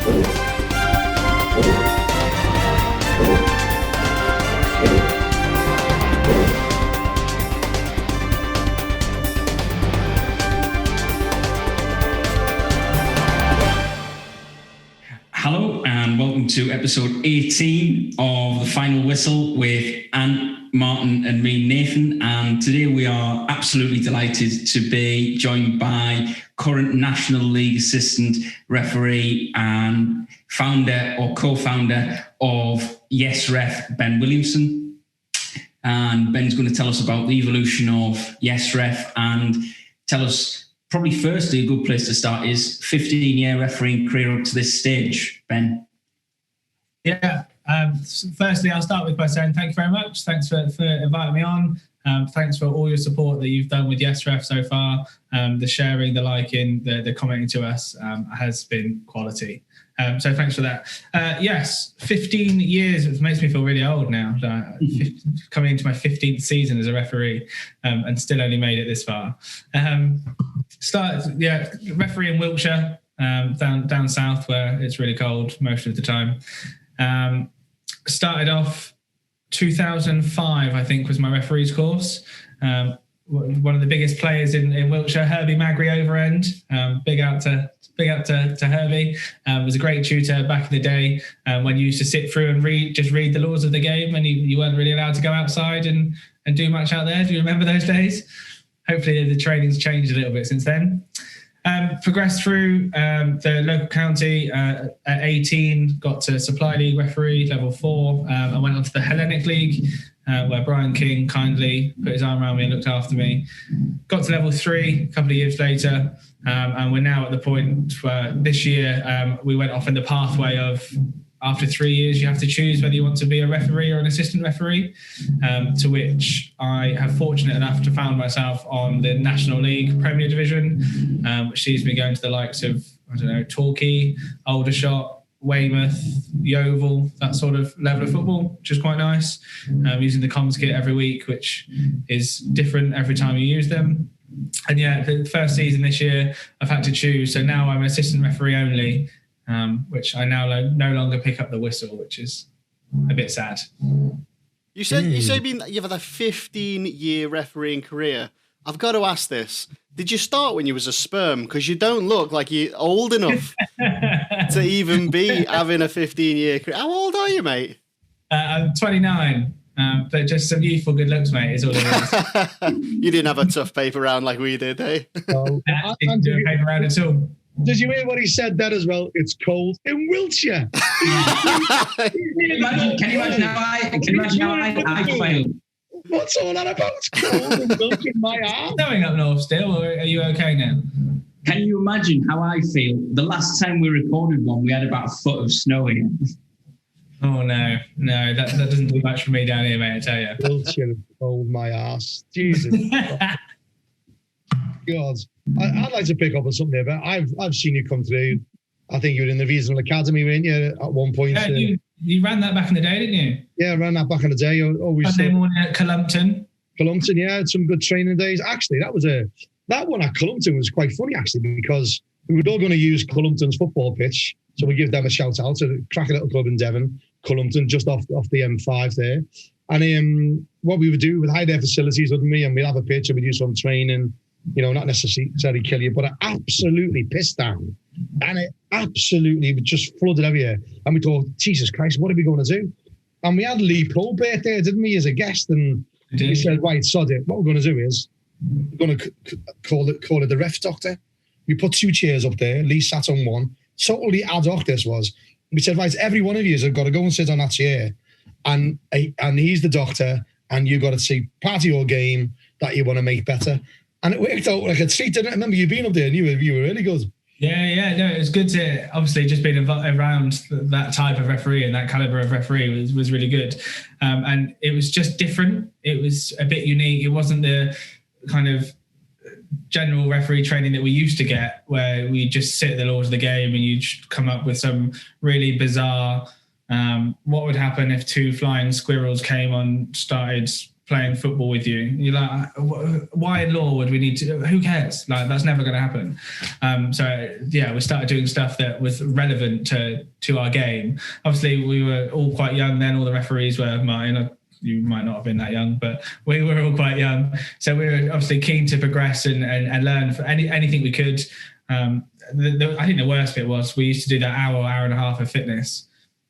Hello and welcome to episode 18 of The Final Whistle with Ant, Martin and me, Nathan. And today we are absolutely delighted to be joined by current National League assistant referee and founder or co-founder of YesRef, Ben Williamson. And Ben's going to tell us about the evolution of YesRef and tell us, probably firstly, a good place to start is 15-year refereeing career up to this stage, Ben. Yeah. Firstly, I'll start by saying thank you very much. Thanks for inviting me on. Thanks for all your support that you've done with YesRef so far. The sharing, the liking, the commenting to us has been quality. So thanks for that. Yes, 15 years, it makes me feel really old now. Coming into my 15th season as a referee and still only made it this far. Referee in Wiltshire, down south where it's really cold most of the time. Started off 2005, I think, was my referee's course. One of the biggest players in Wiltshire, Herbie Magri Overend. Big out to Herbie. Was a great tutor back in the day when you used to sit through and read the laws of the game, and you weren't really allowed to go outside and do much out there. Do you remember those days? Hopefully the training's changed a little bit since then. Progressed through the local county at 18, got to Supply League referee, level 4. I went on to the Hellenic League, where Brian King kindly put his arm around me and looked after me. Got to level 3 a couple of years later, and we're now at the point where this year we went off in the pathway of, after 3 years, you have to choose whether you want to be a referee or an assistant referee, to which I have fortunate enough to found myself on the National League Premier Division, which sees me going to the likes of, Torquay, Aldershot, Weymouth, Yeovil, that sort of level of football, which is quite nice. Using the comms kit every week, which is different every time you use them. And yeah, the first season this year, I've had to choose. So now I'm an assistant referee only, which I now no longer pick up the whistle, which is a bit sad. You say you've had a 15-year refereeing career. I've got to ask this. Did you start when you was a sperm? Because you don't look like you're old enough to even be having a 15-year career. How old are you, mate? I'm 29. But just some youthful good looks, mate, is all it is. You didn't have a tough paper round like we did, eh? No, didn't do a paper round at all. Did you hear what he said there as well? It's cold in Wiltshire. Can you imagine how I failed? What's all that about? It's cold in Wiltshire, my arm. Going up north still, or are you okay now? Can you imagine how I feel? The last time we recorded one, we had about a foot of snow again. Oh, no, that doesn't do much for me down here, mate, I tell you. Wiltshire, cold, my arse. Jesus. God. I'd like to pick up on something there, but I've seen you come through. I think you were in the Regional Academy, weren't you, at one point? Yeah, you ran that back in the day, didn't you? Yeah, I ran that back in the day. Sunday morning at Columpton. Columpton, yeah, had some good training days. Actually, that one at Columpton was quite funny, actually, because we were all going to use Columpton's football pitch, so we give them a shout out to the cracking little club in Devon, Columpton, just off the M5 there. And what we would do, we'd hide their facilities, wouldn't we? And we'd have a pitch and we'd do some training. Not necessarily kill you, but it absolutely pissed down. And it absolutely just flooded everywhere. And we thought, Jesus Christ, what are we going to do? And we had Lee Probert there, didn't we, as a guest? And we said, right, sod it. What we're going to do is we're going to call it the ref doctor. We put 2 chairs up there. Lee sat on one. Totally ad hoc this was. We said, right, every one of you has got to go and sit on that chair. And he's the doctor. And you've got to see part of your game that you want to make better. And it worked out like a treat. I remember you being up there and you were really good. Yeah. No, it was good to, obviously, just being around that type of referee and that caliber of referee was really good. And it was just different. It was a bit unique. It wasn't the kind of general referee training that we used to get, where we just sit at the laws of the game and you come up with some really bizarre, what would happen if 2 flying squirrels came on, started playing football with you. You're like, why in law would we need to? Who cares? Like, that's never going to happen. So yeah, we started doing stuff that was relevant to our game. Obviously, we were all quite young then. All the referees were mine. You might not have been that young, but we were all quite young. So we were obviously keen to progress and learn for anything we could. I think the worst bit was we used to do that hour and a half of fitness.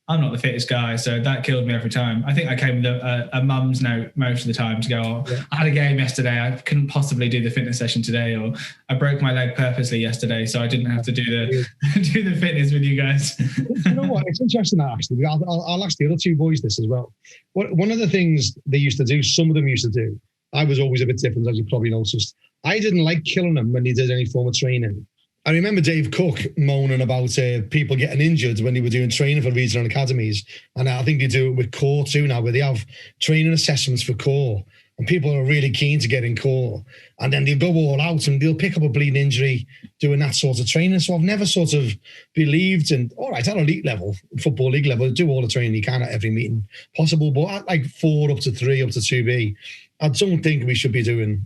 I'm not the fittest guy, so that killed me every time. I think I came with a mum's note most of the time to go, I had a game yesterday, I couldn't possibly do the fitness session today, or I broke my leg purposely yesterday, so I didn't have to do the fitness with you guys. You know what? It's interesting that actually. I'll ask the other two boys this as well. One of the things they used to do, some of them used to do, I was always a bit different, as you probably noticed. I didn't like killing them when they did any form of training. I remember Dave Cook moaning about people getting injured when they were doing training for regional academies. And I think they do it with core too now, where they have training assessments for core. And people are really keen to get in core. And then they'll go all out and they'll pick up a bleeding injury doing that sort of training. So I've never sort of believed in, all right, at elite level, football league level, do all the training you can at every meeting possible. But at like 4 up to 3 up to 2B, I don't think we should be doing,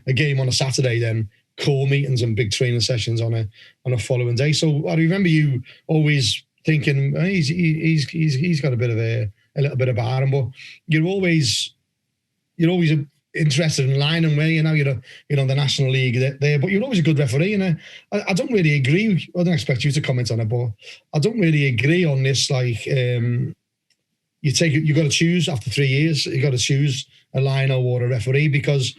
a game on a Saturday then core meetings and big training sessions on a following day. So I remember you always thinking he's got a little bit about him, but you're always interested in line and way. You're the National League there, but you're always a good referee. And I don't really agree. I don't expect you to comment on it, but I don't really agree on this. Like you got to choose after 3 years. You got to choose a line or a referee, because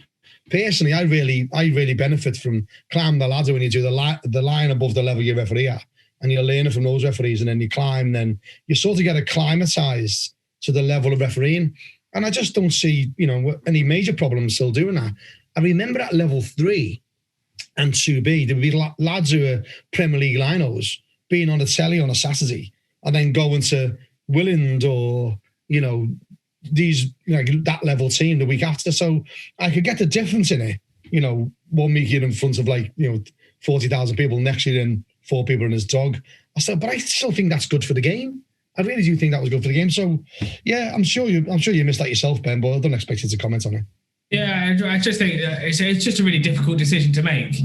personally, I really benefit from climbing the ladder when you do the line above the level you referee at, and you're learning from those referees, and then you climb, then you sort of get acclimatized to the level of refereeing. And I just don't see, any major problems still doing that. I remember at level 3 and 2B, there would be lads who are Premier League linos being on the telly on a Saturday and then going to Willand or, that level team the week after. So I could get the difference in it. 1 week you're in front of 40,000 people, next year in 4 people in his dog. But I still think that's good for the game. I really do think that was good for the game. So yeah, I'm sure you missed that yourself, Ben, but I don't expect you to comment on it. Yeah, I just think it's just a really difficult decision to make.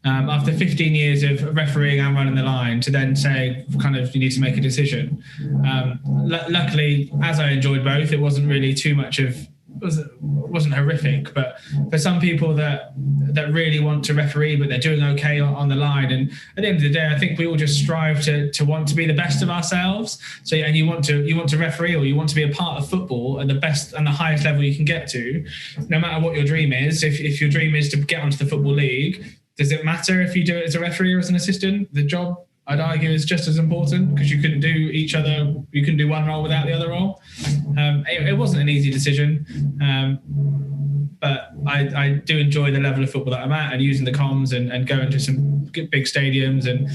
After 15 years of refereeing and running the line, to then say, you need to make a decision. Luckily, as I enjoyed both, it wasn't really too much wasn't horrific. But for some people that really want to referee, but they're doing okay on the line, and at the end of the day, I think we all just strive to want to be the best of ourselves. So, and you want to referee, or you want to be a part of football at the best and the highest level you can get to, no matter what your dream is. If your dream is to get onto the Football League, does it matter if you do it as a referee or as an assistant? The job, I'd argue, is just as important, because you couldn't do one role without the other role. It wasn't an easy decision, but I do enjoy the level of football that I'm at, and using the comms and going to some big stadiums. And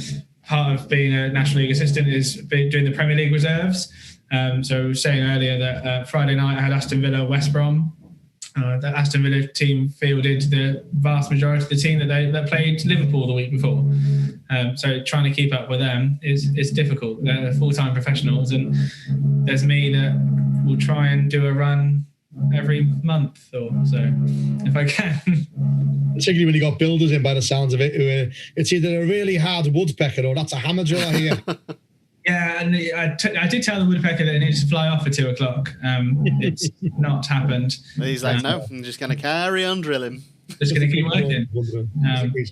part of being a National League assistant is doing the Premier League reserves. So saying earlier that Friday night I had Aston Villa, West Brom. The Aston Villa team fielded the vast majority of the team that played Liverpool the week before. So trying to keep up with them is difficult. They're full-time professionals, and there's me that will try and do a run every month or so if I can. Particularly when you got builders in, by the sounds of it, who it's either a really hard woodpecker or that's a hammer drill here. Yeah, and I did tell the woodpecker that it needs to fly off at 2:00. It's not happened. He's like, no, I'm just going to carry on drilling. Just going to keep working.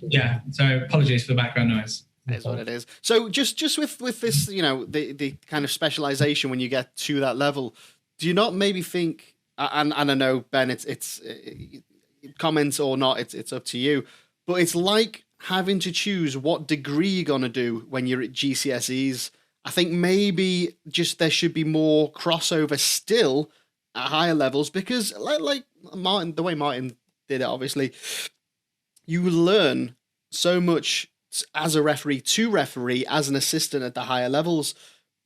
Yeah, so apologies for the background noise. It is what it is. So just with this, the kind of specialization when you get to that level, do you not maybe think, and I know, Ben, it's comments or not, it's up to you, but it's like having to choose what degree you're going to do when you're at GCSEs. I think maybe just there should be more crossover still at higher levels, because like Martin, the way Martin did it, obviously, you learn so much as a referee to referee as an assistant at the higher levels.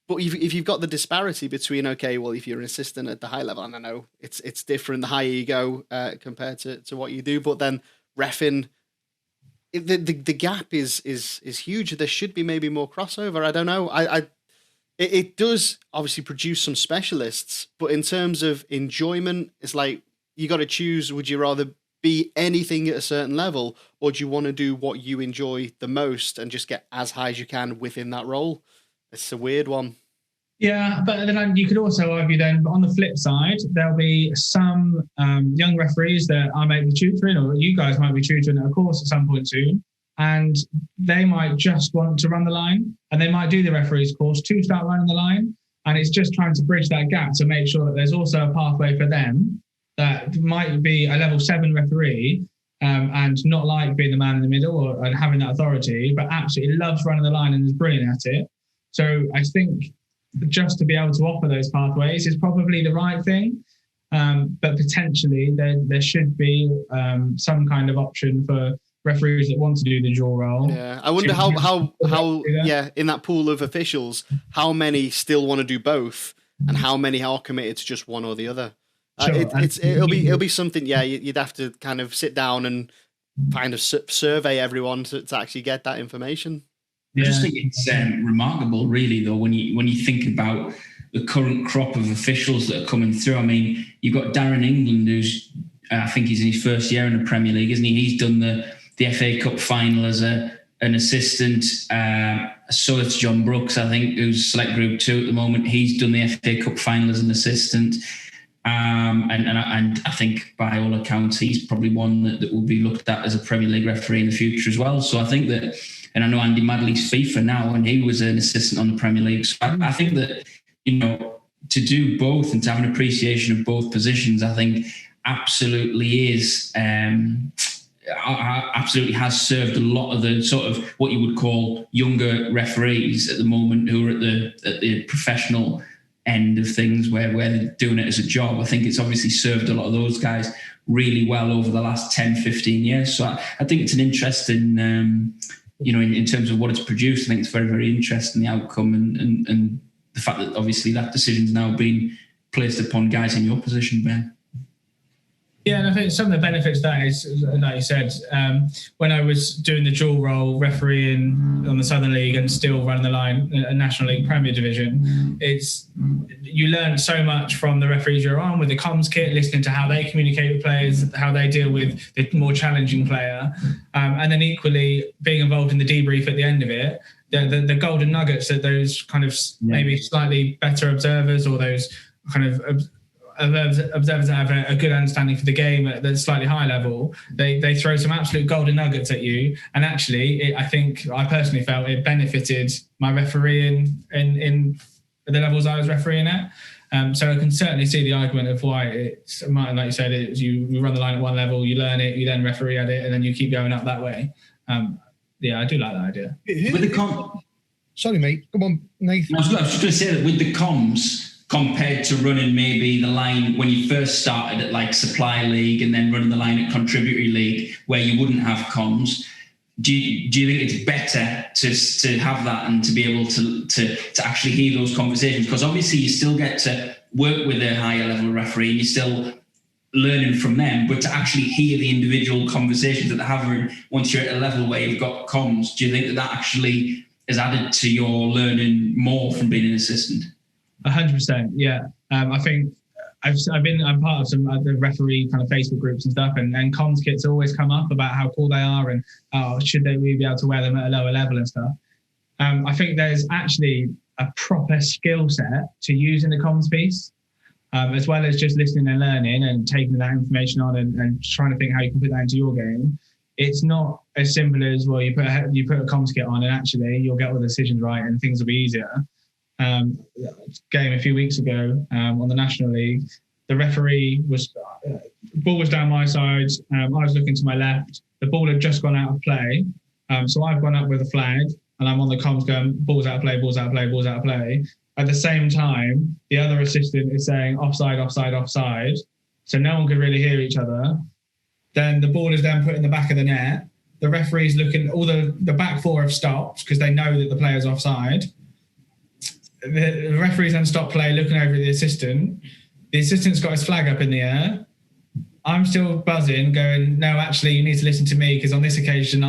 But if you've got the disparity between, okay, well, if you're an assistant at the high level, and I know it's different the higher you go compared to what you do, but then reffing, the gap is huge. There should be maybe more crossover. I don't know. It does obviously produce some specialists, but in terms of enjoyment, it's like you got to choose, would you rather be anything at a certain level, or do you want to do what you enjoy the most and just get as high as you can within that role? It's a weird one. Yeah, but then you could also argue then, on the flip side, there'll be some young referees that I might be tutoring, or you guys might be tutoring at a course at some point soon, and they might just want to run the line, and they might do the referees course to start running the line, and it's just trying to bridge that gap to make sure that there's also a pathway for them that might be a level 7 referee and not like being the man in the middle and having that authority, but absolutely loves running the line and is brilliant at it. So I think just to be able to offer those pathways is probably the right thing. But potentially there should be some kind of option for referees that want to do the dual role. Yeah, I wonder how in that pool of officials, how many still want to do both, and how many are committed to just one or the other. Sure. It'll be something. Yeah, you'd have to kind of sit down and kind of survey everyone to actually get that information. Yeah. I just think it's remarkable, really, though, when you think about the current crop of officials that are coming through. I mean, you've got Darren England, who's I think he's in his first year in the Premier League, isn't he? He's done the FA Cup final as an assistant. So it's John Brooks, I think, who's select group 2 at the moment. He's done the FA Cup final as an assistant. And I think by all accounts, he's probably one that will be looked at as a Premier League referee in the future as well. So I think that, and I know Andy Madley's FIFA now, and he was an assistant on the Premier League. So I think that, to do both and to have an appreciation of both positions, I think absolutely absolutely has served a lot of the sort of what you would call younger referees at the moment who are at the professional end of things where they're doing it as a job. I think it's obviously served a lot of those guys really well over the last 10, 15 years. So I think it's an interesting, in terms of what it's produced, I think it's very, very interesting, the outcome and the fact that obviously that decision's now been placed upon guys in your position, Ben. Yeah, and I think some of the benefits of that is, like you said, when I was doing the dual role refereeing on the Southern League and still running the line, a National League Premier Division, you learn so much from the referees you're on with the comms kit, listening to how they communicate with players, how they deal with the more challenging player, and then equally being involved in the debrief at the end of it. The golden nuggets that those kind of maybe slightly better observers or those kind of observers that have a good understanding for the game at the slightly higher level, they throw some absolute golden nuggets at you. And actually, I personally felt it benefited my refereeing in the levels I was refereeing at. So I can certainly see the argument of why it's, like you said, you run the line at one level, you learn it, you then referee at it, and then you keep going up that way. Yeah, I do like that idea. Sorry, mate. Come on, Nathan. I was just going to say that with the comms, compared to running maybe the line when you first started at like Supply League and then running the line at Contributory League where you wouldn't have comms, do you think it's better to have that and to be able to actually hear those conversations? Because obviously you still get to work with a higher level referee and you're still learning from them, but to actually hear the individual conversations that they're having once you're at a level where you've got comms, do you think that actually has added to your learning more from being an assistant? 100%, yeah. I think I'm part of some the referee kind of Facebook groups and stuff, and comms kits always come up about how cool they are and should they really be able to wear them at a lower level and stuff. I think there's actually a proper skill set to use in the comms piece, as well as just listening and learning and taking that information on and trying to think how you can put that into your game. It's not as simple as, well, you put a comms kit on and actually you'll get all the decisions right and things will be easier. Game a few weeks ago on the National League, the referee ball was down my side, I was looking to my left, the ball had just gone out of play, so I've gone up with a flag and I'm on the comms going, ball's out of play, ball's out of play, ball's out of play. At the same time, the other assistant is saying offside, offside, offside, so no one could really hear each other. Then the ball is then put in the back of the net, the referee's looking, all the back four have stopped because they know that the player's offside. The referee's then stopped play, looking over at the assistant. The assistant's got his flag up in the air. I'm still buzzing, going, no, actually, you need to listen to me because on this occasion,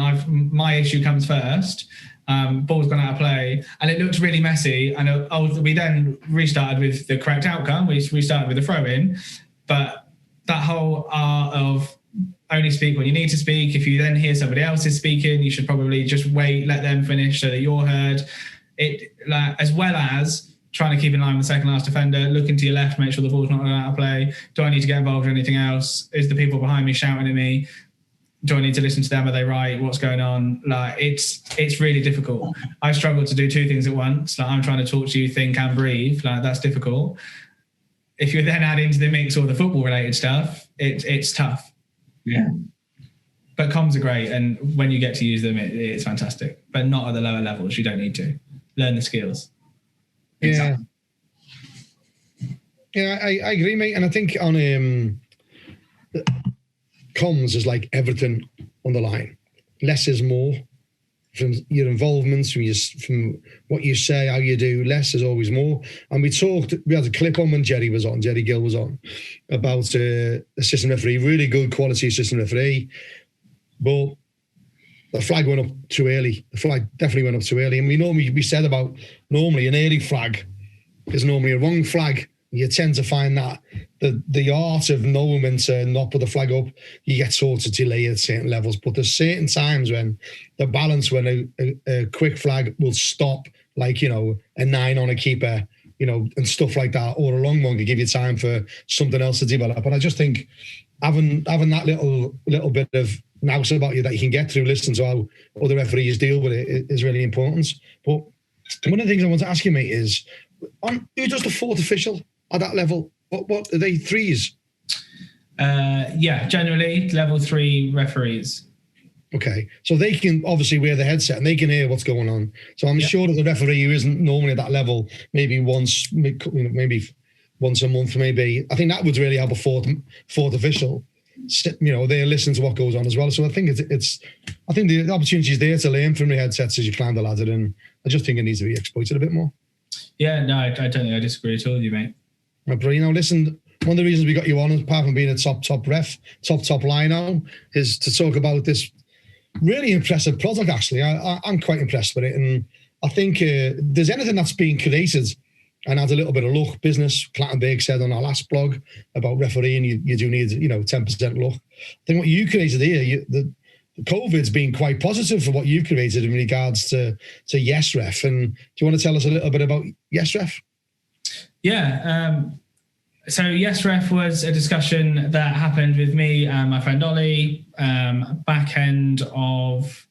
my issue comes first. Ball's gone out of play. And it looked really messy. And we then restarted with the correct outcome. We restarted with a throw-in. But that whole art of only speak when you need to speak. If you then hear somebody else is speaking, you should probably just wait, let them finish so that you're heard. As well as trying to keep in line with the second last defender, looking to your left, make sure the ball's not out of play. Do I need to get involved in anything else? Is the people behind me shouting at me? Do I need to listen to them? Are they right? What's going on? It's really difficult. I struggle to do two things at once. I'm trying to talk to you, think and breathe. That's difficult. If you then add into the mix all the football related stuff, it's tough. Yeah. But comms are great, and when you get to use them, it's fantastic. But not at the lower levels. You don't need to learn the skills. Yeah. Exactly. Yeah, I agree, mate. And I think on comms is like everything on the line. Less is more. From your involvement, from what you say, how you do, less is always more. And we had a clip on when Jerry Gill was on, about assistant referee, really good quality assistant referee. But the flag went up too early. The flag definitely went up too early. And we said about normally an early flag is normally a wrong flag. You tend to find that the art of knowing when to not put the flag up, you get sort of delay at certain levels. But there's certain times when the balance, when a quick flag will stop, like, a 9 on a keeper, and stuff like that, or a long one could give you time for something else to develop. And I just think having that little bit of nous about you that you can get through, listening to how other referees deal with it, is really important. But one of the things I want to ask you, mate, is who does the fourth official at that level? What are they, threes? Yeah, generally level 3 referees. Okay, so they can obviously wear the headset and they can hear what's going on. So I'm sure that the referee who isn't normally at that level, maybe once a month, maybe. I think that would really help a fourth official. They're listening to what goes on as well. So I think I think the opportunity is there to learn from the headsets as you climb the ladder, and I just think it needs to be exploited a bit more. Yeah, no, I don't think I disagree at all with you, mate. But listen, one of the reasons we got you on, apart from being a top ref, top lino, is to talk about this really impressive product. Actually, I'm quite impressed with it, and I think there's anything that's being created and adds a little bit of luck. Business, Clattenburg said on our last blog about refereeing, you do need 10% luck. I think what you created here, the COVID's been quite positive for what you've created in regards to YesRef. And do you want to tell us a little bit about YesRef? Yeah. So YesRef was a discussion that happened with me and my friend Ollie back end of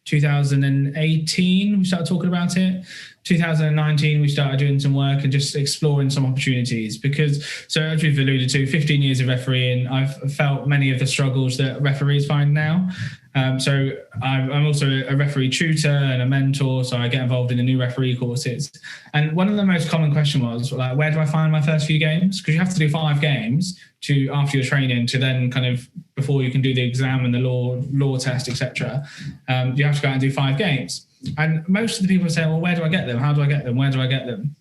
2018. We started talking about it. 2019, we started doing some work and just exploring some opportunities because, so as we've alluded to, 15 years of refereeing, I've felt many of the struggles that referees find now. So I'm also a referee tutor and a mentor, so I get involved in the new referee courses. And one of the most common questions was, like, where do I find my first few games? Because you have to do 5 games after your training to then kind of, before you can do the exam and the law test, etc. You have to go out and do 5 games. And most of the people say, well, where do I get them? How do I get them? Where do I get them?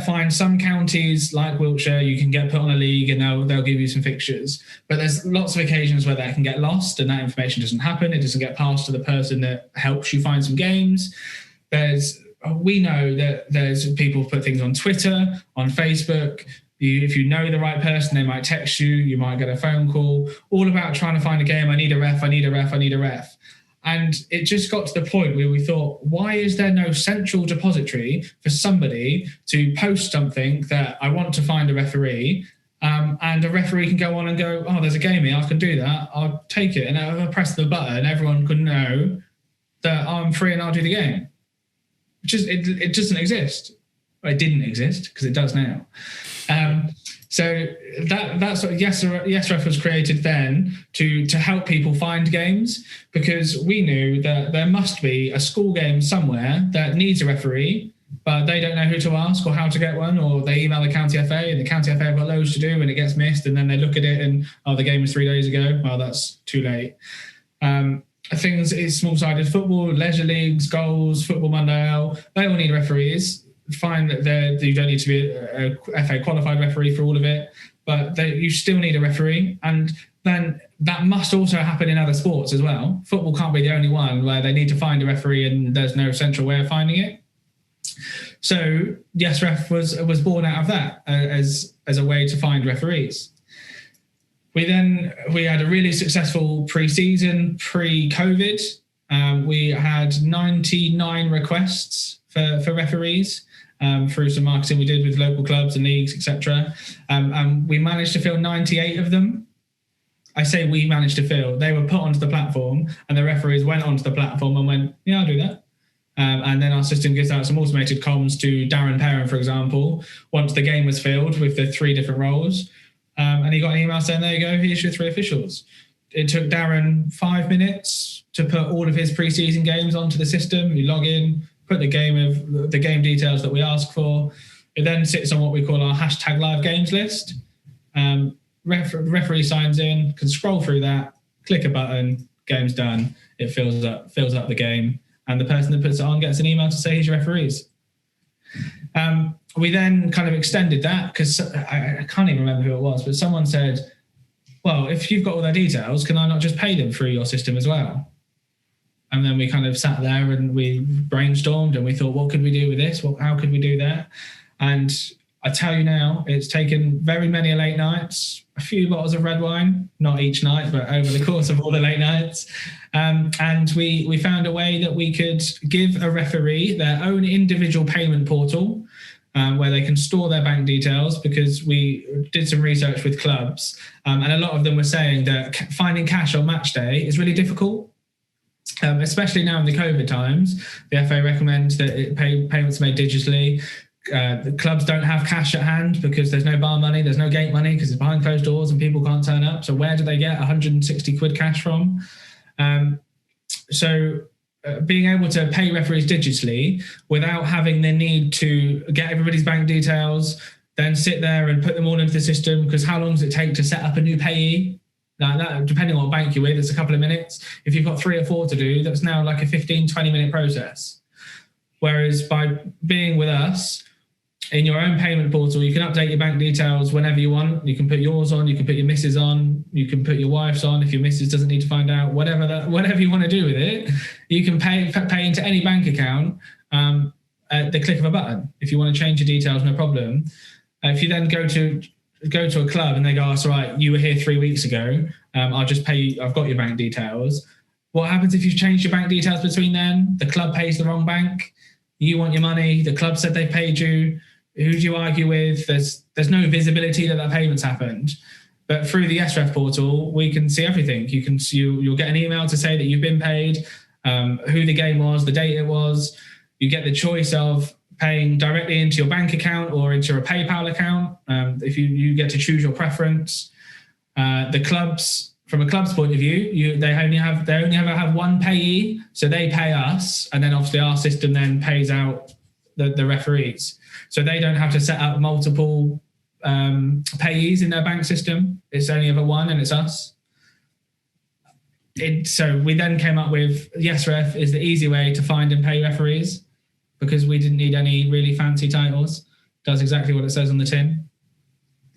Fine. Some counties like Wiltshire, you can get put on a league and they'll give you some fixtures. But there's lots of occasions where that can get lost and that information doesn't happen. It doesn't get passed to the person that helps you find some games. We know that there's people put things on Twitter, on Facebook. If you know the right person, they might text you. You might get a phone call, all about trying to find a game. I need a ref. I need a ref. I need a ref. And it just got to the point where we thought, why is there no central depository for somebody to post something that I want to find a referee, and a referee can go on and go, oh, there's a game here, I can do that, I'll take it. And I'll press the button, everyone can know that I'm free and I'll do the game. It doesn't exist. Well, it didn't exist because it does now. So that's what YesRef was created then to help people find games, because we knew that there must be a school game somewhere that needs a referee, but they don't know who to ask or how to get one, or they email the county FA and the county FA have got loads to do and it gets missed, and then they look at it and, oh, the game was 3 days ago. Well, that's too late. Things is small-sided football, leisure leagues, goals, Football Monday out, they all need referees. Fine that you don't need to be a FA qualified referee for all of it, but you still need a referee. And then that must also happen in other sports as well. Football can't be the only one where they need to find a referee and there's no central way of finding it. So YesRef was born out of that as a way to find referees. We had a really successful pre-season, pre-COVID. We had 99 requests for referees through some marketing we did with local clubs and leagues, etc. And we managed to fill 98 of them. I say we managed to fill. They were put onto the platform, and the referees went onto the platform and went, "Yeah, I'll do that." And then our system gives out some automated comms to Darren Perrin, for example, once the game was filled with the 3 different roles. And he got an email saying, "There you go, here's your 3 officials." It took Darren 5 minutes to put all of his pre-season games onto the system. You log in, put the game details that we ask for. It then sits on what we call our #live-games list. Referee signs in, can scroll through that, click a button, game's done. It fills up the game, and the person that puts it on gets an email to say, "Here's your referees." We then kind of extended that because I can't even remember who it was, but someone said, "Well, if you've got all their details, can I not just pay them through your system as well?" And then we kind of sat there and we brainstormed and we thought, what could we do with this? How could we do that? And I tell you now, it's taken very many late nights, a few bottles of red wine, not each night, but over the course of all the late nights. And we found a way that we could give a referee their own individual payment portal where they can store their bank details, because we did some research with clubs and a lot of them were saying that finding cash on match day is really difficult. Especially now in the COVID times, the FA recommends that payments are made digitally. The clubs don't have cash at hand because there's no bar money, there's no gate money because it's behind closed doors and people can't turn up. So where do they get 160 quid cash from? Being able to pay referees digitally without having the need to get everybody's bank details, then sit there and put them all into the system, because how long does it take to set up a new payee? Like that, depending on what bank you're with, it's a couple of minutes. If you've got 3 or 4 to do, that's now like a 15, 20-minute process. Whereas by being with us, in your own payment portal, you can update your bank details whenever you want. You can put yours on, you can put your missus on, you can put your wife's on if your missus doesn't need to find out, whatever you want to do with it. You can pay into any bank account at the click of a button. If you want to change your details, no problem. If you then go to a club and they go, "Oh, it's all right, you were here 3 weeks ago, I'll just pay you, I've got your bank details." What happens if you've changed your bank details between then? The club pays the wrong bank. You want your money. The club said they paid you. Who do you argue with? There's no visibility that payment's happened. But through the YesRef portal, we can see everything. You'll get an email to say that you've been paid, who the game was, the date it was. You get the choice of paying directly into your bank account or into a PayPal account. If you get to choose your preference. The clubs, from a club's point of view, they only have one payee, so they pay us, and then obviously our system then pays out the referees. So they don't have to set up multiple payees in their bank system. It's only ever one, and it's us. So we then came up with YesRef is the easy way to find and pay referees, because we didn't need any really fancy titles. Does exactly what it says on the tin.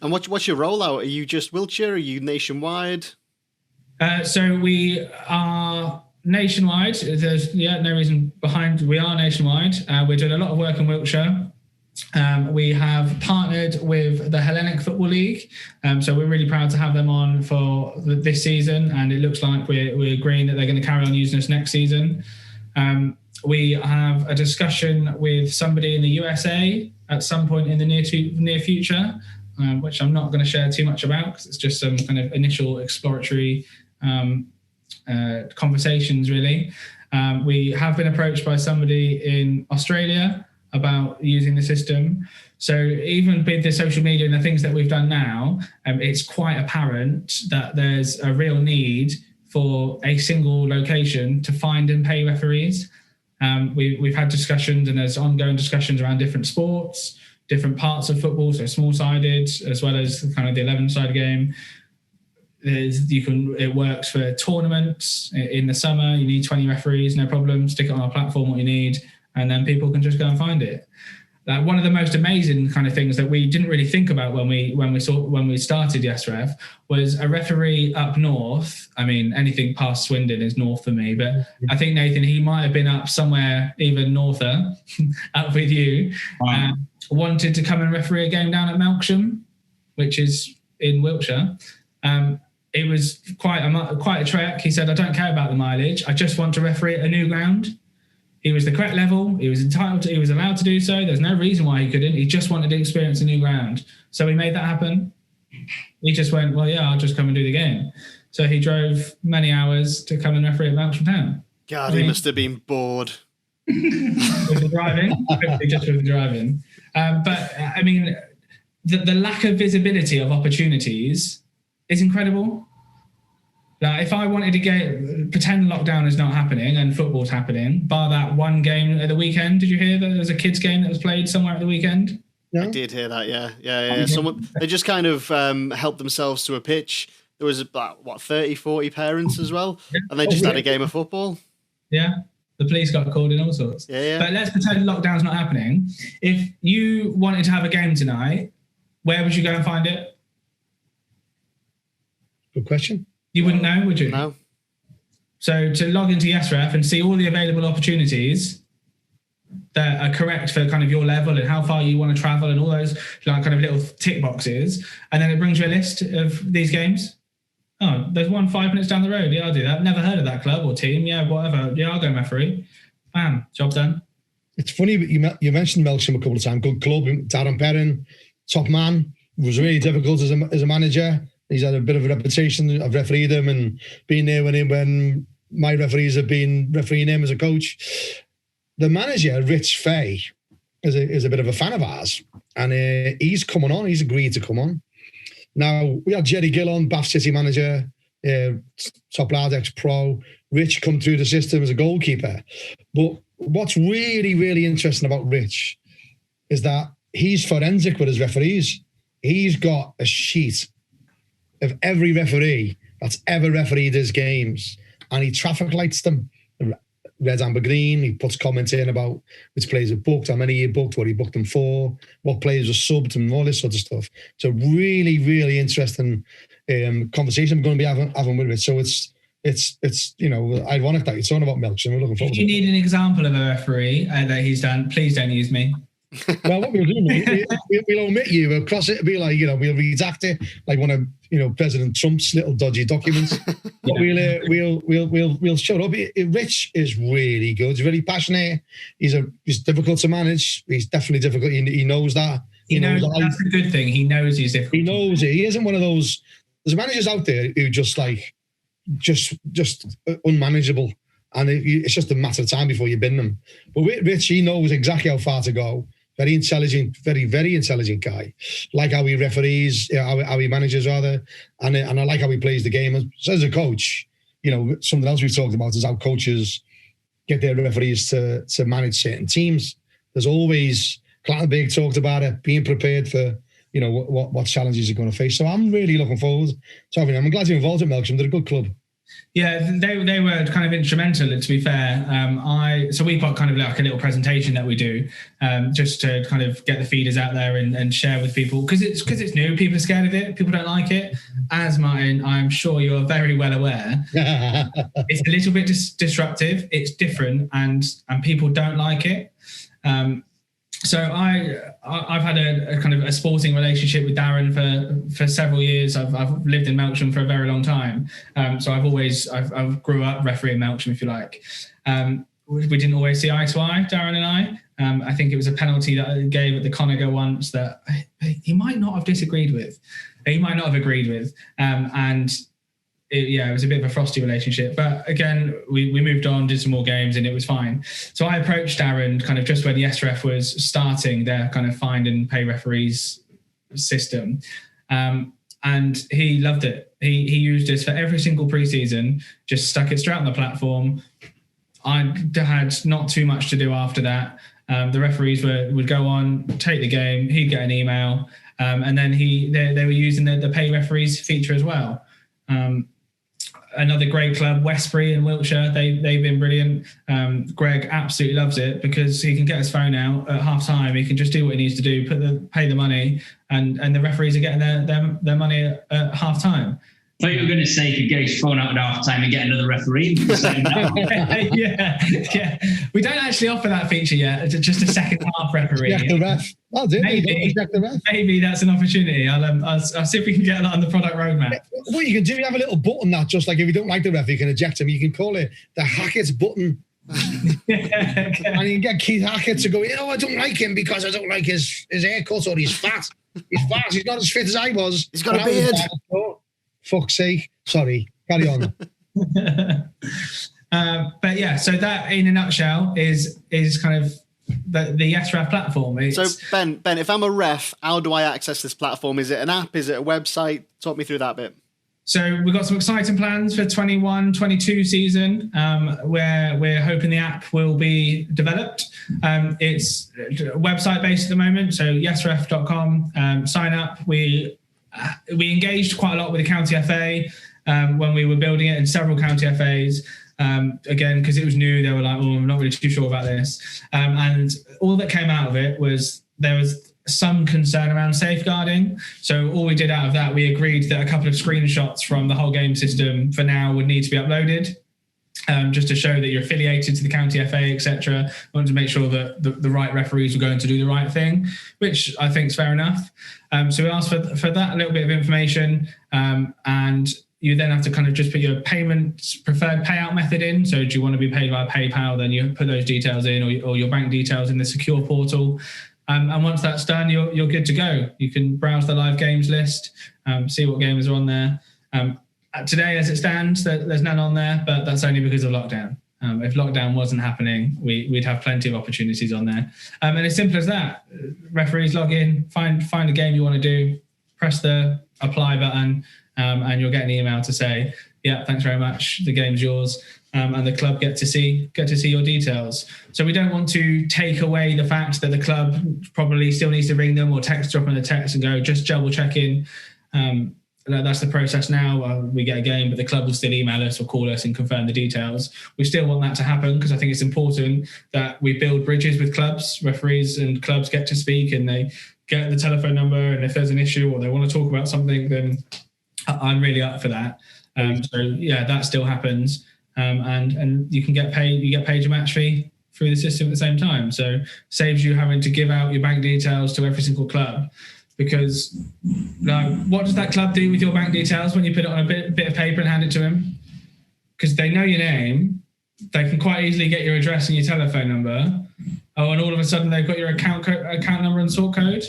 And what's your rollout? Are you just Wiltshire? Are you nationwide? So we are nationwide. There's no reason behind. We are nationwide. We're doing a lot of work in Wiltshire. We have partnered with the Hellenic Football League, so we're really proud to have them on for this season, and it looks like we're agreeing that they're going to carry on using us next season. We have a discussion with somebody in the USA at some point in the near future, which I'm not going to share too much about because it's just some kind of initial exploratory conversations, really. We have been approached by somebody in Australia about using the system. So even with the social media and the things that we've done now, it's quite apparent that there's a real need for a single location to find and pay referees. We've had discussions, and there's ongoing discussions around different sports, different parts of football, so small-sided as well as kind of the 11-sided game. It works for tournaments in the summer. You need 20 referees, no problem. Stick it on our platform, what you need, and then people can just go and find it. One of the most amazing kind of things that we didn't really think about when we started YesRef was a referee up north. I mean, anything past Swindon is north for me, but I think Nathan, he might have been up somewhere even norther, up with you, wanted to come and referee a game down at Melksham, which is in Wiltshire. It was quite a trek. He said, I don't care about the mileage. I just want to referee at a new ground. He was the correct level. He was entitled to, he was allowed to do so. There's no reason why he couldn't. He just wanted to experience a new ground. So he made that happen. He just went, well, yeah, I'll just come and do the game. So he drove many hours to come and referee at Melksham Town. God, he must have been bored. With the driving, hopefully just with the driving. But I mean, the lack of visibility of opportunities is incredible. Like if I wanted to pretend lockdown is not happening and football's happening, bar that one game at the weekend. Did you hear that there was a kids game that was played somewhere at the weekend? No? I did hear that, yeah. Someone, they just kind of helped themselves to a pitch. There was about, 30, 40 parents as well, and they just had a game of football. Yeah, the police got called in, all sorts. Yeah. But let's pretend lockdown's not happening. If you wanted to have a game tonight, where would you go and find it? Good question. You wouldn't know, would you? No. So to log into YesRef and see all the available opportunities that are correct for kind of your level and how far you want to travel and all those kind of little tick boxes, and then it brings you a list of these games. Oh, there's one 5 minutes down the road. Yeah, I'll do that. Never heard of that club or team. Yeah, whatever. Yeah, I'll go referee. Bam, job done. It's funny, but you mentioned Melksham a couple of times. Good club. Darren Perrin, top man. Was really difficult as a manager. He's had a bit of a reputation. I've refereed him and been there when my referees have been refereeing him as a coach. The manager, Rich Fay, is a bit of a fan of ours, and he's coming on. He's agreed to come on. Now, we had Jerry Gill on, Bath City manager, top lad, ex-pro. Rich come through the system as a goalkeeper. But what's really, really interesting about Rich is that he's forensic with his referees. He's got a sheet of every referee that's ever refereed his games, and he traffic lights them. Red, amber, green. He puts comments in about which players are booked, how many he booked, what he booked them for, what players are subbed, and all this sort of stuff. It's a really, really interesting conversation we're going to be having with it. So it's ironic that you're talking about Melksham. We're looking forward to it. If you need an example of a referee that he's done, please don't use me. Well, what we'll do, mate, we'll omit you. We'll cross it. It'll be like, we'll redact it like one of President Trump's little dodgy documents. But we'll shut up. Rich is really good. He's really passionate. He's difficult to manage. He's definitely difficult. He knows that. He knows that's a good thing. He knows he's difficult. He knows it. He isn't one of those. There's managers out there who just unmanageable, and it's just a matter of time before you bin them. But with Rich, he knows exactly how far to go. Very intelligent, very, very intelligent guy. Like how he referees, how he manages rather, and I like how he plays the game. So as a coach, something else we've talked about is how coaches get their referees to manage certain teams. There's always, Clattenburg talked about it, being prepared for what challenges you're going to face. So I'm really looking forward to having him. I'm glad you're involved at Melksham. They're a good club. Yeah, they were kind of instrumental, to be fair. So we've got kind of like a little presentation that we do just to kind of get the feeders out there and share with people, because it's new. People are scared of it. People don't like it. As Martin, I'm sure you're very well aware, it's a little bit disruptive. It's different, and people don't like it. So I've had a kind of a sporting relationship with Darren for several years. I've lived in Melksham for a very long time. So I've grew up refereeing Melksham, if you like. We didn't always see eye to eye, Darren and I. I think it was a penalty that I gave at the Conager once that he might not have disagreed with. He might not have agreed with. It was a bit of a frosty relationship, but again, we moved on, did some more games, and it was fine. So I approached Darren kind of just when YesRef was starting their kind of find and pay referees system, and he loved it. He used us for every single pre-season, just stuck it straight on the platform. I had not too much to do after that. The referees would go on, take the game, he'd get an email, and then they were using the pay referees feature as well. Another great club, Westbury in Wiltshire, they've been brilliant. Greg absolutely loves it because he can get his phone out at half time. He can just do what he needs to do, pay the money, and the referees are getting their money at half time. I thought you were going to say he could get his phone out at half time and get another referee. Yeah. We don't actually offer that feature yet. It's just a second half referee. Yeah, the ref. That's it. Maybe that's an opportunity. I'll see if we can get that on the product roadmap. What you can do, you have a little button that just like if you don't like the ref, you can eject him. You can call it the Hackett button. And you can get Keith Hackett to go, I don't like him because I don't like his haircut or he's fat. He's fat. He's not as fit as I was. He's got a beard. Fuck's sake. Sorry. Carry on. But yeah, so that in a nutshell is kind of the YesRef platform. So Ben, if I'm a ref, how do I access this platform? Is it an app? Is it a website? Talk me through that bit. So we've got some exciting plans for 21-22 season, where we're hoping the app will be developed. It's website based at the moment, so yesref.com. Sign up. We engaged quite a lot with the County FA when we were building it, and several County FAs. Again, because it was new, they were like, I'm not really too sure about this. And all that came out of it was there was some concern around safeguarding. So all we did out of that, we agreed that a couple of screenshots from the whole game system for now would need to be uploaded, just to show that you're affiliated to the County FA, etc. We wanted to make sure that the right referees were going to do the right thing, which I think is fair enough. So we asked for that, a little bit of information, and you then have to kind of just put your preferred payout method in. So do you want to be paid via PayPal? Then you put those details in, or your bank details in the secure portal. And once that's done, you're good to go. You can browse the live games list, see what games are on there. Today, as it stands, there's none on there, but that's only because of lockdown. If lockdown wasn't happening, we'd have plenty of opportunities on there. And as simple as that, referees log in, find a game you want to do, press the apply button, and you'll get an email to say, yeah, thanks very much, the game's yours. And the club get to see your details. So we don't want to take away the fact that the club probably still needs to ring them or drop them a text and go, just double check in. That's the process now. We get a game, but the club will still email us or call us and confirm the details. We still want that to happen because I think it's important that we build bridges with clubs. Referees and clubs get to speak and they get the telephone number. And if there's an issue or they want to talk about something, then I'm really up for that. So yeah, that still happens. And you can get paid. You get paid your match fee through the system at the same time. So saves you having to give out your bank details to every single club. Because what does that club do with your bank details when you put it on a bit of paper and hand it to them? Because they know your name, they can quite easily get your address and your telephone number. Oh, and all of a sudden they've got your account number and sort code.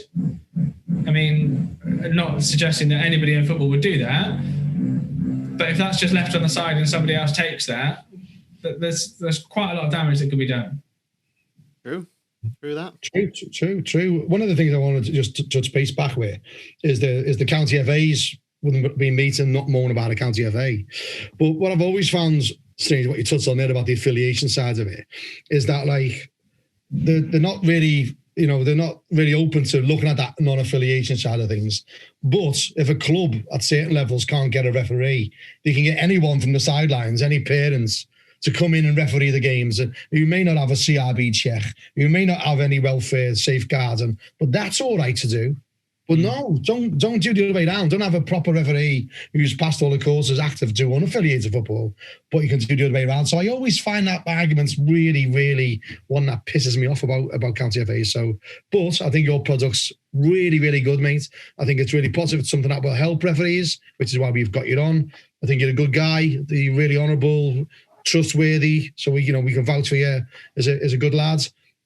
I mean, not suggesting that anybody in football would do that. But if that's just left on the side and somebody else takes that, there's quite a lot of damage that could be done. True that. True. One of the things I wanted to just touch base back with is the County FAs wouldn't be meeting, not moan about a County FA. But what I've always found strange, what you touched on there about the affiliation side of it, is that like they're not really. They're not really open to looking at that non-affiliation side of things. But if a club at certain levels can't get a referee, they can get anyone from the sidelines, any parents, to come in and referee the games. And you may not have a CRB check, you may not have any welfare safeguarding, but that's all right to do. But no, don't do the other way around. Don't have a proper referee who's passed all the courses active to unaffiliated football, but you can do the other way around. So I always find that argument's really, really one that pisses me off about County FA. So, but I think your product's really, really good, mate. I think it's really positive. It's something that will help referees, which is why we've got you on. I think you're a good guy. You're really honourable, trustworthy. So we can vouch for you as a good lad.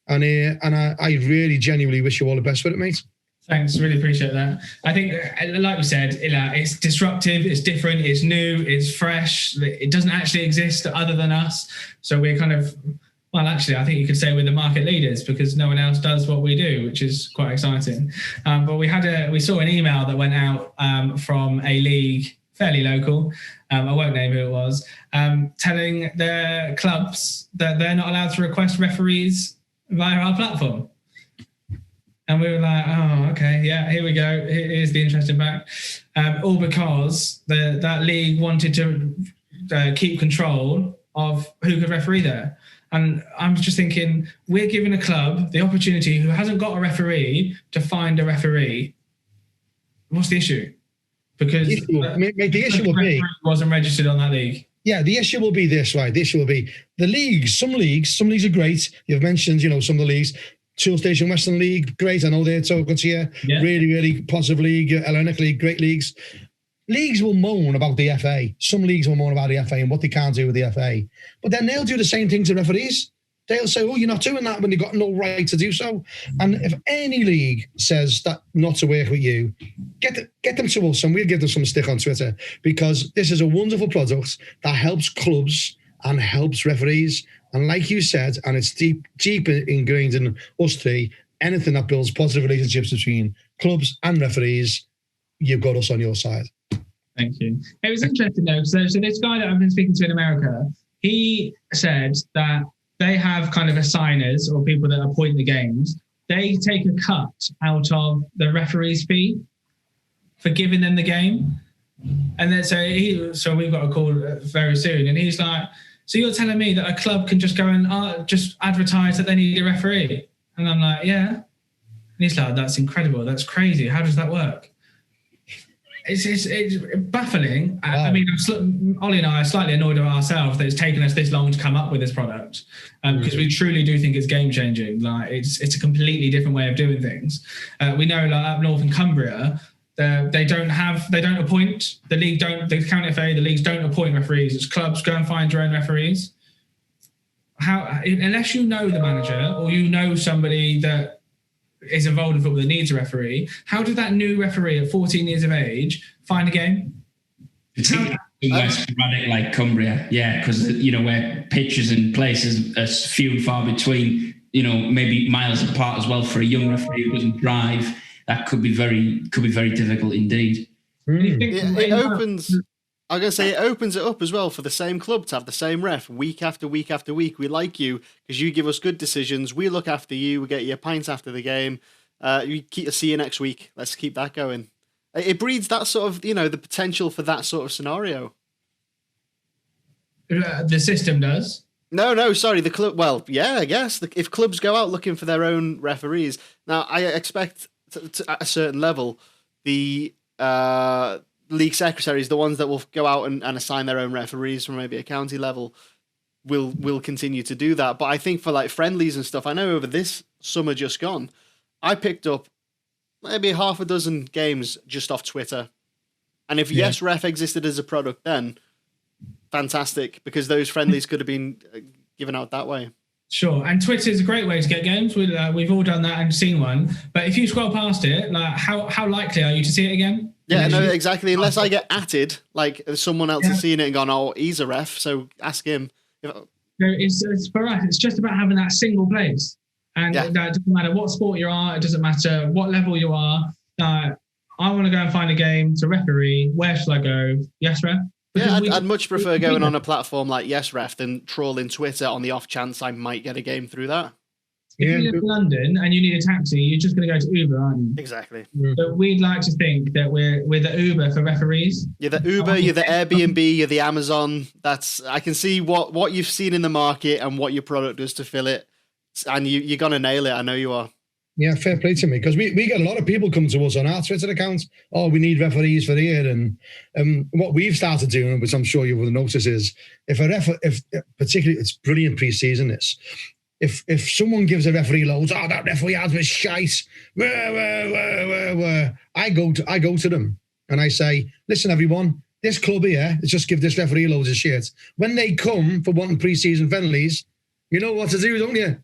And I really genuinely wish you all the best with it, mate. Thanks, really appreciate that. I think, like we said, it's disruptive, it's different, it's new, it's fresh. It doesn't actually exist other than us. So we're kind of, well, actually, I think you could say we're the market leaders because no one else does what we do, which is quite exciting. But we saw an email that went out from a league fairly local. I won't name who it was, telling their clubs that they're not allowed to request referees via our platform. And we were like, oh, okay, yeah, here we go. Here's the interesting fact. All because that league wanted to keep control of who could referee there. And I'm just thinking, we're giving a club the opportunity who hasn't got a referee to find a referee. What's the issue? Because the issue will be wasn't registered on that league. Yeah, the issue will be this, right? The issue will be the leagues. Some leagues are great. You've mentioned, some of the leagues. Toolstation Western League, great. I know they're talking to you. Yeah. Really, really positive league. Hellenic League, great leagues. Leagues will moan about the FA. Some leagues will moan about the FA and what they can't do with the FA. But then they'll do the same thing to referees. They'll say, oh, you're not doing that when you've got no right to do so. And if any league says that not to work with you, get them to us and we'll give them some stick on Twitter, because this is a wonderful product that helps clubs and helps referees. And like you said, and it's deep ingrained in us three, anything that builds positive relationships between clubs and referees, you've got us on your side. Thank you. It was interesting though. So this guy that I've been speaking to in America, he said that they have kind of assigners or people that appoint the games. They take a cut out of the referee's fee for giving them the game. And then so we've got a call very soon, and he's like, so you're telling me that a club can just go and just advertise that they need a referee? And I'm like, yeah. And he's like, that's incredible. That's crazy. How does that work? It's baffling. Wow. I mean, Ollie and I are slightly annoyed at ourselves that it's taken us this long to come up with this product, because we truly do think it's game changing. Like it's a completely different way of doing things. We know, like up north in Cumbria, they don't appoint the county FA, the leagues don't appoint referees. It's clubs go and find your own referees. Unless you know the manager or you know somebody that is involved in football that needs a referee, how did that new referee at 14 years of age find a game? Particularly where sporadic like Cumbria, yeah, because where pitches and places are few and far between, maybe miles apart as well. For a young referee who doesn't drive, that could be very difficult indeed. It opens. I'm going to say it opens it up as well for the same club to have the same ref week after week after week. We like you because you give us good decisions. We look after you. We get you pints after the game. See you next week. Let's keep that going. It breeds that sort of, the potential for that sort of scenario. The system does? No, sorry. The club. Well, yeah, I guess if clubs go out looking for their own referees. Now, I expect at a certain level, the league secretaries, the ones that will go out and assign their own referees from maybe a county level, will continue to do that. But I think for like friendlies and stuff, I know over this summer just gone, I picked up maybe half a dozen games just off Twitter. And if YesRef existed as a product then, fantastic, because those friendlies could have been given out that way. Sure, and Twitter is a great way to get games. We've all done that and seen one. But if you scroll past it, like how likely are you to see it again? Yeah, no, exactly. Unless I get atted, like someone else has seen it and gone, oh, he's a ref, so ask him. It's for us. It's just about having that single place, and that doesn't matter what sport you are. It doesn't matter what level you are. I want to go and find a game to referee. Where should I go? YesRef. Yeah, I'd much prefer going on a platform like YesRef than trawling Twitter on the off chance I might get a game through that. If you live in London and you need a taxi, you're just going to go to Uber, aren't you? Exactly. But we'd like to think that we're the Uber for referees. You're the Uber, you're the Airbnb, you're the Amazon. I can see what you've seen in the market and what your product does to fill it. And you're going to nail it. I know you are. Yeah, fair play to me, because we get a lot of people come to us on our Twitter accounts. Oh, we need referees for here, and what we've started doing, which I'm sure you will notice, is if particularly it's brilliant pre-season this. If someone gives a referee loads, oh, that referee has been shite, I go to them and I say, listen, everyone, this club here has just give this referee loads of shit. When they come for wanting pre-season friendlies, you know what to do, don't you?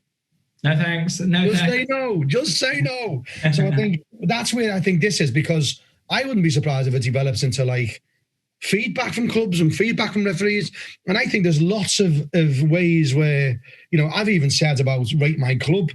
No thanks. Just say no. So I think that's where I think this is, because I wouldn't be surprised if it develops into like feedback from clubs and feedback from referees. And I think there's lots of ways where, I've even said about rate my club.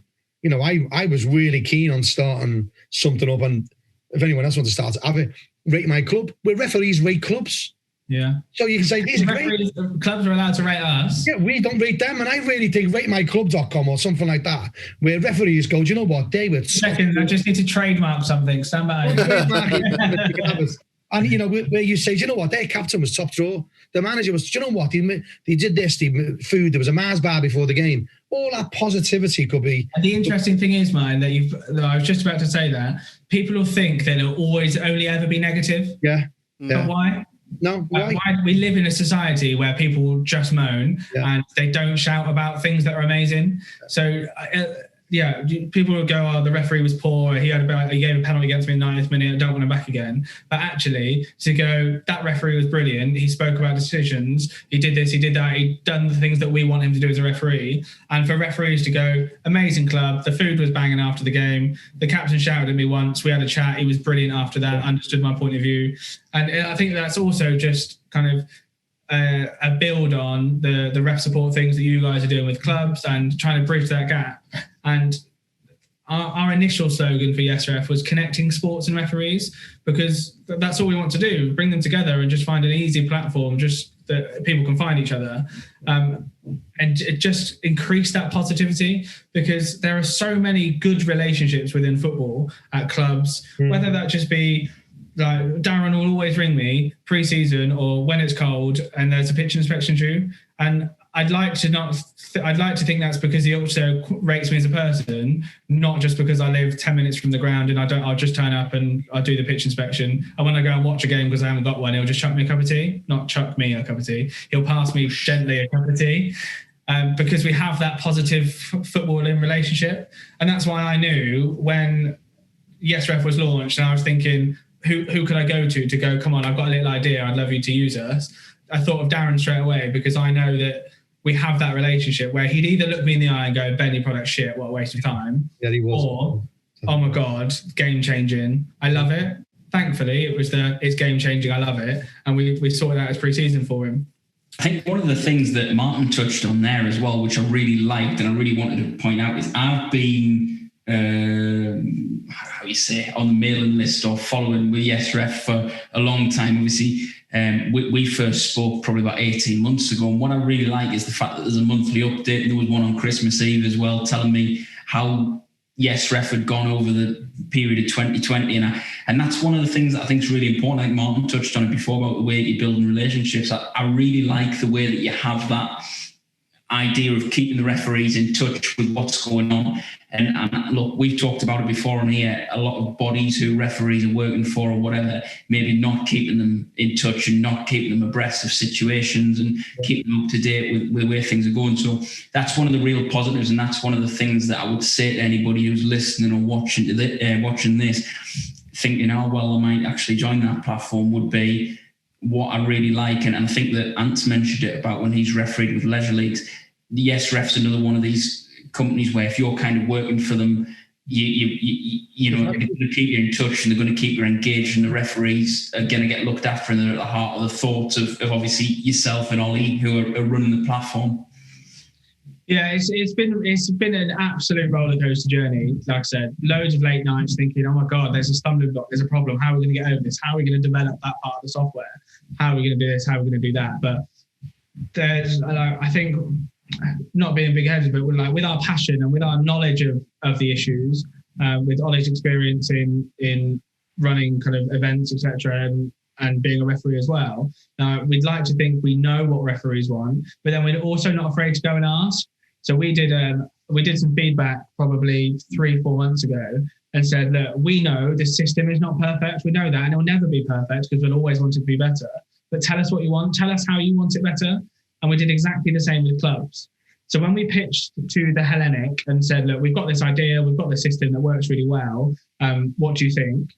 I was really keen on starting something up, and if anyone else wants to start, have it, rate my club, where referees rate clubs. Yeah. So you can say, these are great. Clubs are allowed to rate us. Yeah, we don't rate them. And I really think ratemyclub.com or something like that, where referees go, do you know what, David? Second, I just need to trademark something. Stand by. And, where you say, do you know what, their captain was top draw. The manager was, do you know what, he did this, food, there was a Mars bar before the game. All that positivity could be. And the interesting thing is, mine, that I was just about to say that, people will think that it'll always only ever be negative. Yeah. But why? No, why? We live in a society where people just moan and they don't shout about things that are amazing. So yeah, people would go, oh, the referee was poor. He gave a penalty against me in the 90th minute. I don't want him back again. But actually, to go, that referee was brilliant. He spoke about decisions. He did this, he did that. He'd done the things that we want him to do as a referee. And for referees to go, amazing club. The food was banging after the game. The captain shouted at me once. We had a chat. He was brilliant after that, understood my point of view. And I think that's also just kind of a build on the ref support things that you guys are doing with clubs and trying to bridge that gap. And our initial slogan for YesRef was connecting sports and referees, because that's all we want to do, bring them together and just find an easy platform just that people can find each other. And it just increase that positivity, because there are so many good relationships within football at clubs, whether that just be like Darren will always ring me pre-season or when it's cold and there's a pitch inspection due, and I'd like to think that's because he also rates me as a person, not just because I live 10 minutes from the ground and I'll just turn up and I'll do the pitch inspection. And when I go and watch a game because I haven't got one, he'll just chuck me a cup of tea. Not chuck me a cup of tea. He'll pass me gently a cup of tea. Because we have that positive footballing relationship. And that's why I knew when YesRef was launched and I was thinking, who could I go to go, come on, I've got a little idea, I'd love you to use us. I thought of Darren straight away, because I know that we have that relationship where he'd either look me in the eye and go, Ben, your product's shit, what a waste of time. Yeah, he was. Or, oh my God, game changing. I love it. Thankfully, it's game changing. I love it. And we sorted out his pre-season for him. I think one of the things that Martin touched on there as well, which I really liked and I really wanted to point out, is I've been, on the mailing list or following with YesRef for a long time. Obviously, we first spoke probably about 18 months ago. And what I really like is the fact that there's a monthly update. There was one on Christmas Eve as well, telling me how YesRef had gone over the period of 2020. And that's one of the things that I think is really important. I think Martin touched on it before about the way you're building relationships. I really like the way that you have that idea of keeping the referees in touch with what's going on. And look, we've talked about it before on here, a lot of bodies who referees are working for or whatever, maybe not keeping them in touch and not keeping them abreast of situations and keeping them up to date with where things are going. So that's one of the real positives, and that's one of the things that I would say to anybody who's listening or watching this, thinking, oh, well, I might actually join that platform, would be what I really like. And I think that Ant's mentioned it about when he's refereed with leisure leagues. The YesRef's another one of these companies where if you're kind of working for them, you know, they're going to keep you in touch and they're going to keep you engaged, and the referees are going to get looked after, and they're at the heart of the thoughts of obviously yourself and Ollie, who are running the platform. Yeah, it's been an absolute roller coaster journey. Like I said, loads of late nights thinking, oh my God, there's a stumbling block, there's a problem. How are we going to get over this? How are we going to develop that part of the software? How are we going to do this? How are we going to do that? But there's, I think, not being big-headed, but with our passion and with our knowledge of the issues, with Ollie's experience in running kind of events, etc., and being a referee as well, we'd like to think we know what referees want, but then we're also not afraid to go and ask. So we did some feedback probably 3-4 months ago and said, look, we know this system is not perfect. We know that, and it'll never be perfect because we'll always want it to be better. But tell us what you want. Tell us how you want it better. And we did exactly the same with clubs. So when we pitched to the Hellenic and said, look, we've got this idea, we've got this system that works really well. What do you think?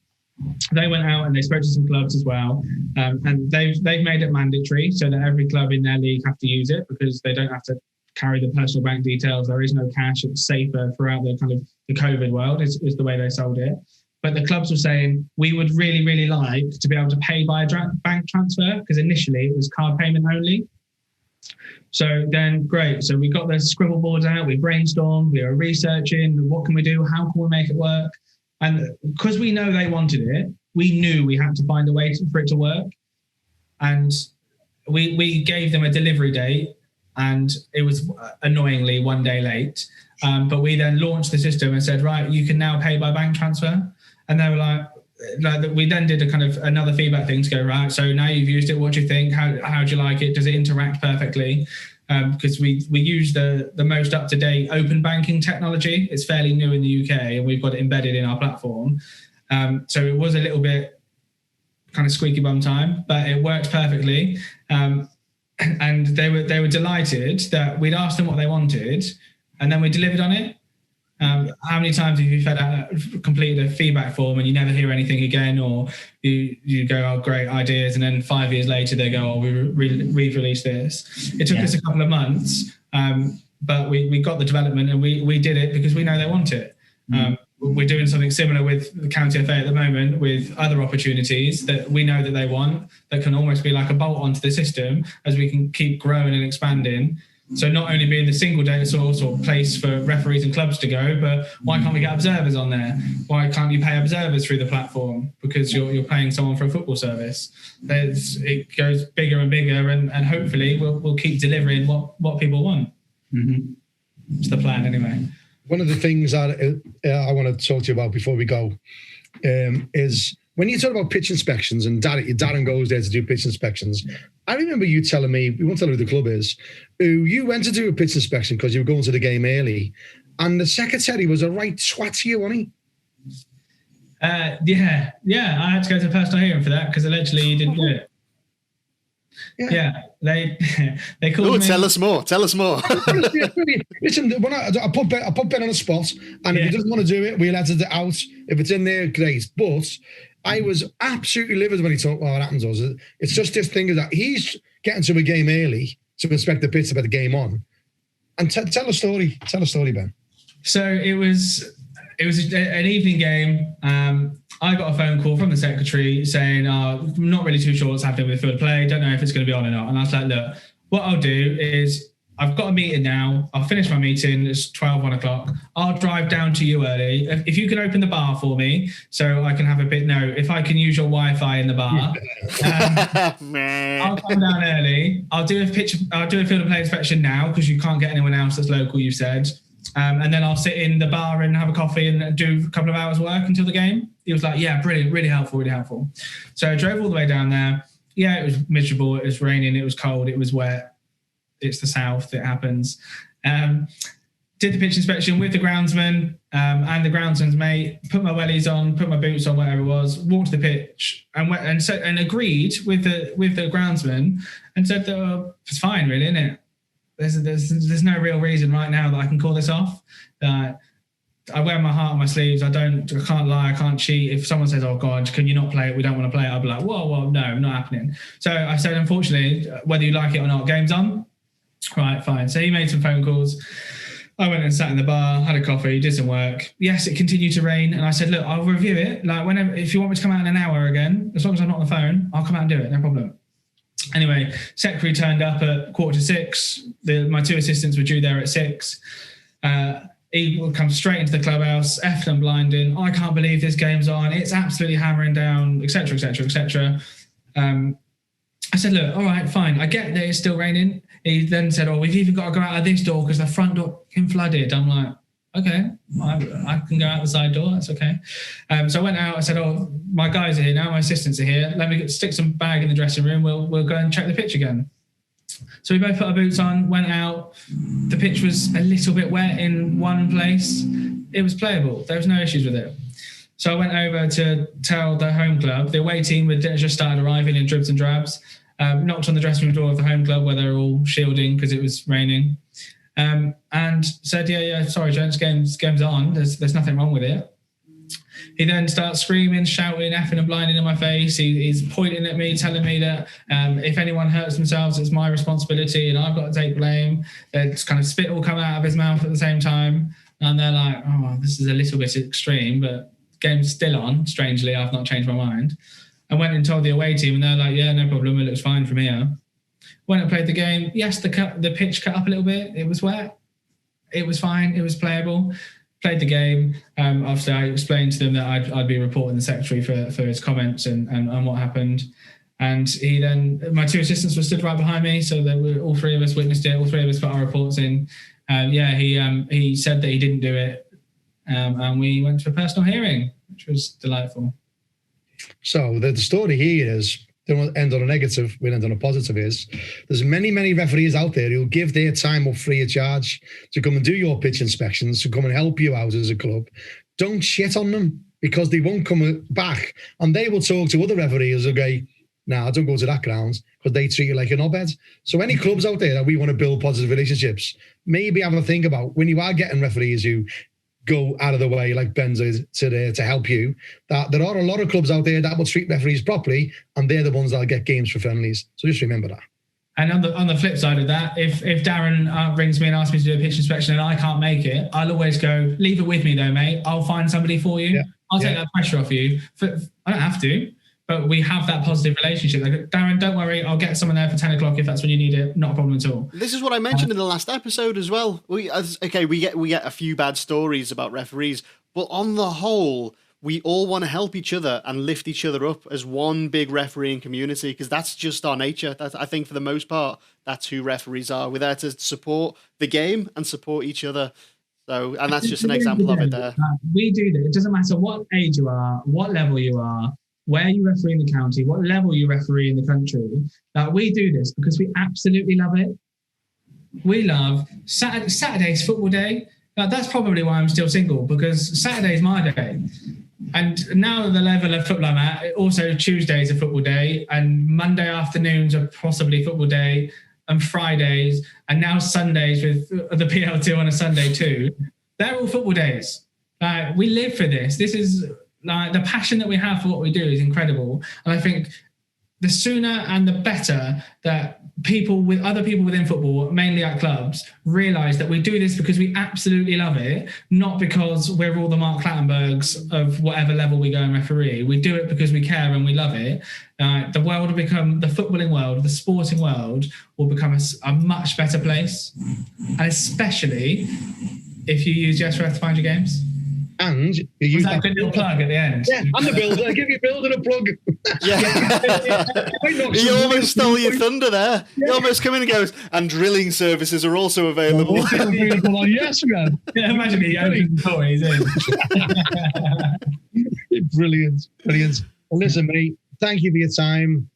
They went out and they spoke to some clubs as well. And they've made it mandatory so that every club in their league have to use it, because they don't have to carry the personal bank details. There is no cash. It's safer throughout the kind of the COVID world is the way they sold it. But the clubs were saying, we would really, really like to be able to pay by a bank transfer, because initially it was card payment only. So then, great. So we got the scribble boards out, we brainstormed, we were researching, what can we do? How can we make it work? And because we know they wanted it, we knew we had to find a way for it to work. And we gave them a delivery date, and it was annoyingly 1 day late. But we then launched the system and said, right, you can now pay by bank transfer. And they were like we then did a kind of another feedback thing to go, right, so now you've used it, what do you think? How do you like it? Does it interact perfectly? Because we use the most up-to-date open banking technology. It's fairly new in the UK, and we've got it embedded in our platform. So it was a little bit kind of squeaky bum time, but it worked perfectly. And they were delighted that we'd asked them what they wanted, and then we delivered on it. How many times have you completed a feedback form and you never hear anything again, or you go, oh, great ideas, and then 5 years later they go, oh, we've released this. It took us a couple of months, but we got the development and we did it because we know they want it. We're doing something similar with the County FA at the moment with other opportunities that we know that they want, that can almost be like a bolt onto the system as we can keep growing and expanding. So not only being the single data source or place for referees and clubs to go, but why can't we get observers on there? Why can't you pay observers through the platform? Because you're paying someone for a football service. It goes bigger and bigger, and hopefully we'll keep delivering what people want. It's the plan anyway. One of the things that I want to talk to you about before we go is when you talk about pitch inspections, and Darren goes there to do pitch inspections. I remember you telling me, we won't tell who the club is, you went to do a pitch inspection because you were going to the game early, and the secretary was a right twat to you, wasn't he? Yeah. I had to go to personal hearing for that because allegedly you didn't do it. Yeah. They called me. Tell us more. Listen, when I put Ben on the spot, and if he doesn't want to do it, we'll edit it out. If it's in there, great. But I was absolutely livid when he talked about what happens. It's just this thing that he's getting to a game early to inspect the pitch about the game on. And tell a story. Tell a story, Ben. So it was an evening game. I got a phone call from the secretary saying, I'm not really too sure what's happening with the field of play. Don't know if it's going to be on or not. And I was like, look, what I'll do is I've got a meeting now. I'll finish my meeting. It's 1 o'clock. I'll drive down to you early. If you can open the bar for me so I can have a bit, if I can use your Wi-Fi in the bar, I'll come down early. I'll do a field of play inspection now because you can't get anyone else that's local, you said. And then I'll sit in the bar and have a coffee and do a couple of hours work until the game. He was like, yeah, brilliant, really helpful. So I drove all the way down there. Yeah, it was miserable. It was raining. It was cold. It was wet. It's the south. It happens. Did the pitch inspection with the groundsman and the groundsman's mate, put my wellies on, put my boots on, whatever it was, walked to the pitch and agreed with the groundsman and said that it's fine, really, isn't it? There's no real reason right now that I can call this off. I wear my heart on my sleeves. I can't lie. I can't cheat. If someone says, "Oh God, can you not play it? We don't want to play it," I'll be like, "Whoa, no, not happening." So I said, unfortunately, whether you like it or not, game's on. Right, fine. So he made some phone calls. I went and sat in the bar, had a coffee, did some work. Yes, it continued to rain, and I said, "Look, I'll review it. Like whenever, if you want me to come out in an hour again, as long as I'm not on the phone, I'll come out and do it. No problem." Anyway, secretary turned up at 5:45. My two assistants were due there at 6. He would come straight into the clubhouse, effed and blinding. I can't believe this game's on. It's absolutely hammering down, etc., etc., etc. I said, look, all right, fine. I get that it's still raining. He then said, oh, we've even got to go out of this door because the front door came flooded. I'm like, okay, I can go out the side door. That's okay. So I went out. I said, oh, my guys are here now. My assistants are here. Let me stick some bag in the dressing room. We'll go and check the pitch again. So we both put our boots on, went out. The pitch was a little bit wet in one place. It was playable. There was no issues with it. So I went over to tell the home club. The away team had just started arriving in dribs and drabs. Knocked on the dressing room door of the home club where they were all shielding because it was raining. And said, yeah, sorry, gents, game's on. There's nothing wrong with it. He then starts screaming, shouting, effing and blinding in my face. He's pointing at me, telling me that if anyone hurts themselves, it's my responsibility and I've got to take blame. There's kind of spit will come out of his mouth at the same time. And they're like, oh, this is a little bit extreme, but game's still on. Strangely, I've not changed my mind. I went and told the away team and they're like, yeah, no problem. It looks fine from here. Went and played the game. Yes, the pitch cut up a little bit. It was wet. It was fine. It was playable. Played the game. Obviously, I explained to them that I'd be reporting the secretary for his comments and what happened. And he then, my two assistants were stood right behind me, so that all three of us witnessed it. All three of us put our reports in. He said that he didn't do it, and we went to a personal hearing, which was delightful. So the story here is, don't end on a negative, we'll end on a positive, is there's many referees out there who'll give their time up free of charge to come and do your pitch inspections, to come and help you out as a club. Don't shit on them because they won't come back and they will talk to other referees and go, nah, don't go to that ground because they treat you like a knobhead. So any clubs out there that we want to build positive relationships, maybe have a think about when you are getting referees who go out of the way like Ben's is to help you. That there are a lot of clubs out there that will treat referees properly, and they're the ones that'll get games for friendlies. So just remember that. And on the flip side of that, if Darren rings me and asks me to do a pitch inspection and I can't make it, I'll always go, leave it with me though, mate. I'll find somebody for you. Yeah. I'll take that pressure off you. I don't have to, but we have that positive relationship. Like, Darren, don't worry, I'll get someone there for 10 o'clock if that's when you need it. Not a problem at all. This is what I mentioned in the last episode as well. We get a few bad stories about referees, but on the whole, we all want to help each other and lift each other up as one big refereeing community, because that's just our nature. I think for the most part, that's who referees are. We're there to support the game and support each other. So, and that's just an example of it there. We do this. It doesn't matter what age you are, what level you are, where you referee in the county, what level you referee in the country. We do this because we absolutely love it. We love Saturday's football day. That's probably why I'm still single, because Saturday's my day. And now the level of football I'm at, also Tuesday's a football day, and Monday afternoons are possibly football day, and Fridays, and now Sundays with the PL2 on a Sunday too. They're all football days. We live for this. This is the passion that we have for what we do is incredible. And I think the sooner and the better that other people within football, mainly at clubs, realise that we do this because we absolutely love it, not because we're all the Mark Clattenburgs of whatever level we go and referee. We do it because we care and we love it. The world will become, the footballing world, the sporting world will become a much better place. And especially if you use YesRef to find your games. And you use that good little plug at the end. Yeah, I'm the builder. I give you builder a plug. Yeah. He almost stole your thunder there. He almost come in and goes, and drilling services are also available. Available on YesRef. Yeah, imagine he opens the door, he's in. Brilliant. Well, listen, mate, thank you for your time.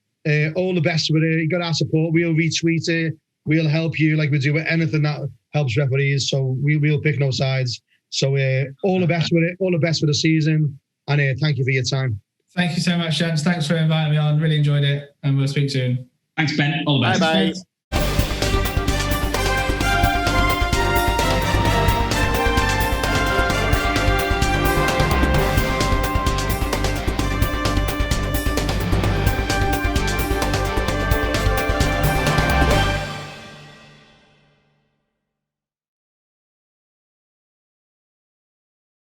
All the best with it. You got our support. We'll retweet it. We'll help you like we do with anything that helps referees. So we'll pick no sides. So all the best with it, all the best for the season, and thank you for your time. Thank you so much, gents. Thanks for inviting me on. Really enjoyed it, and we'll speak soon. Thanks, Ben. All the best. Bye-bye.